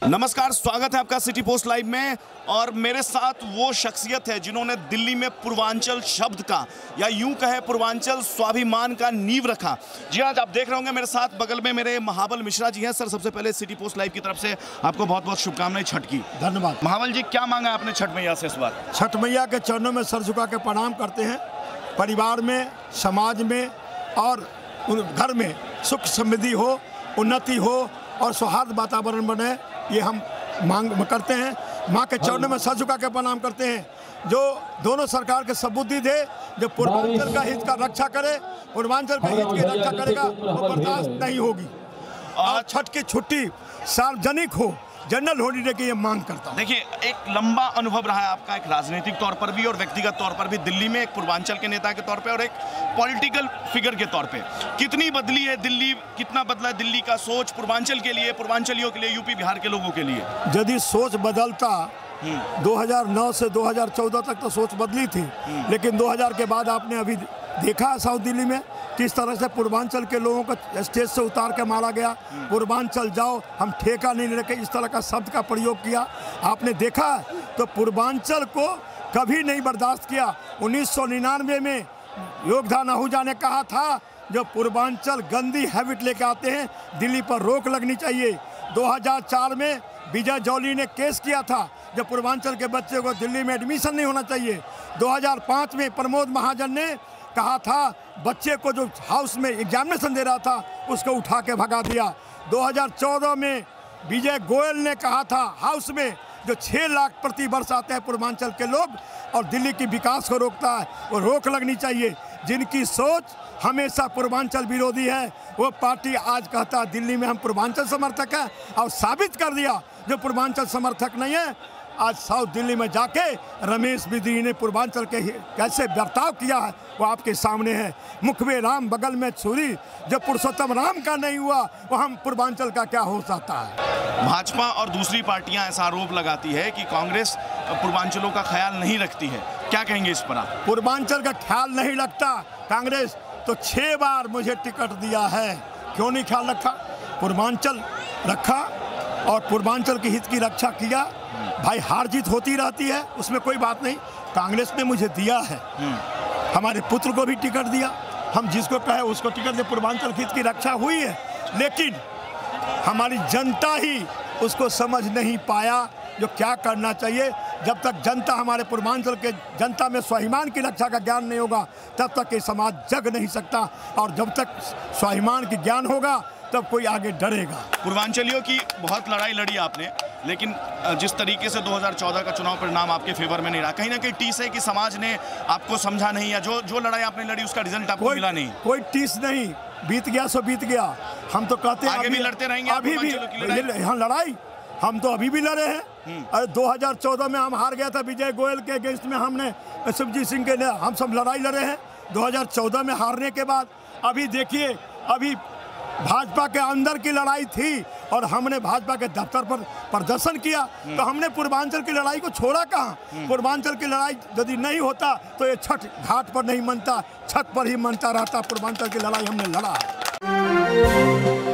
नमस्कार, स्वागत है आपका सिटी पोस्ट लाइव में। और मेरे साथ वो शख्सियत है जिन्होंने दिल्ली में पूर्वांचल शब्द का या यूं कहे पूर्वांचल स्वाभिमान का नींव रखा। जी आज आप देख रहे होंगे मेरे साथ बगल में मेरे महाबल मिश्रा जी हैं। सर, सबसे पहले सिटी पोस्ट लाइव की तरफ से आपको बहुत बहुत शुभकामनाएं छठ की। धन्यवाद। महाबल जी, क्या मांगा आपने छठ मैया से इस बार? छठ मैया के चरणों में सर झुका के प्रणाम करते हैं। परिवार में, समाज में और घर में सुख समृद्धि हो, उन्नति हो और सौहार्द वातावरण बने, ये हम मांग करते हैं। माँ के चरणों में सर झुका के प्रणाम करते हैं जो दोनों सरकार के सबूती दे, जो पूर्वांचल का हित का रक्षा करे, पूर्वांचल के हित की रक्षा करेगा वो बर्दाश्त नहीं होगी। और छठ की छुट्टी सार्वजनिक हो, जनरल हॉलीडे की ये मांग करता हूँ। देखिए, एक लंबा अनुभव रहा है आपका, एक राजनीतिक तौर पर भी और व्यक्तिगत तौर पर भी, दिल्ली में एक पूर्वांचल के नेता के तौर पे और एक पॉलिटिकल फिगर के तौर पे। कितनी बदली है दिल्ली, कितना बदला है दिल्ली का सोच पूर्वांचल के लिए, पूर्वांचलियों के लिए, यूपी बिहार के लोगों के लिए? यदि सोच बदलता 2009 से 2014 तक तो सोच बदली थी, लेकिन 2000 के बाद आपने अभी देखा है साउथ दिल्ली में किस तरह से पूर्वांचल के लोगों को स्टेज से उतार के मारा गया। पूर्वांचल जाओ, हम ठेका नहीं लेके, इस तरह का शब्द का प्रयोग किया आपने देखा। तो पूर्वांचल को कभी नहीं बर्दाश्त किया। 1999 में योगदान आहूजा ने कहा था जो पूर्वांचल गंदी हैबिट लेके आते हैं, दिल्ली पर रोक लगनी चाहिए। 2004 में विजय जौली ने केस किया था जो पूर्वांचल के बच्चे को दिल्ली में एडमिशन नहीं होना चाहिए। 2005 में प्रमोद महाजन ने कहा था बच्चे को जो हाउस में एग्जामिनेशन दे रहा था उसको उठा के भगा दिया। 2014 में विजय गोयल ने कहा था हाउस में जो 6 लाख प्रति वर्ष आते हैं पूर्वांचल के लोग और दिल्ली की विकास को रोकता है, वो रोक लगनी चाहिए। जिनकी सोच हमेशा पूर्वांचल विरोधी है वो पार्टी आज कहता है दिल्ली में हम पूर्वांचल समर्थक हैं और साबित कर दिया जो पूर्वांचल समर्थक नहीं है। आज साउथ दिल्ली में जाके रमेश बिदरी ने पूर्वांचल के कैसे बर्ताव किया है वो आपके सामने है। मुख में राम बगल में छुरी, जब पुरुषोत्तम राम का नहीं हुआ वो हम पूर्वांचल का क्या हो सकता है। भाजपा और दूसरी पार्टियां ऐसा आरोप लगाती है कि कांग्रेस पूर्वांचलों का ख्याल नहीं रखती है, क्या कहेंगे इस पर आप? पूर्वांचल का ख्याल नहीं रखता कांग्रेस तो 6 बार मुझे टिकट दिया है, क्यों नहीं ख्याल रखा? पूर्वांचल रखा और पूर्वांचल के हित की रक्षा किया। भाई हार जीत होती रहती है, उसमें कोई बात नहीं। कांग्रेस ने मुझे दिया है, हमारे पुत्र को भी टिकट दिया, हम जिसको कहे उसको टिकट दे, पूर्वांचल हित की रक्षा हुई है। लेकिन हमारी जनता ही उसको समझ नहीं पाया जो क्या करना चाहिए। जब तक जनता, हमारे पूर्वांचल के जनता में स्वाभिमान की रक्षा का ज्ञान नहीं होगा तब तक ये समाज जग नहीं सकता, और जब तक स्वाभिमान की ज्ञान होगा तब कोई आगे डरेगा। पूर्वांचलियों की बहुत लड़ाई लड़ी आपने, लेकिन जिस तरीके से 2014 का चुनाव परिणाम आपके फेवर में नहीं रहा, कहीं ना कहीं टीस है कि समाज ने आपको समझा नहीं, या जो लड़ाई आपने लड़ी उसका रिजल्ट आपको मिला नहीं? कोई टीस नहीं, बीत गया सो बीत गया। हम तो कहते हैं आगे भी लड़ते रहेंगे, अभी भी यहाँ लड़ाई हम तो अभी भी लड़े हैं। अरे 2014 में हम हार गया था विजय गोयल के अगेंस्ट में, हमने शिवजीत सिंह के, हम सब लड़ाई लड़े हैं 2014 में हारने के बाद। अभी देखिए, अभी भाजपा के अंदर की लड़ाई थी और हमने भाजपा के दफ्तर पर प्रदर्शन किया, तो हमने पूर्वांचल की लड़ाई को छोड़ा कहाँ? पूर्वांचल की लड़ाई यदि नहीं होता तो ये छठ घाट पर नहीं मनता, छत पर ही मनता रहता। पूर्वांचल की लड़ाई हमने लड़ा है।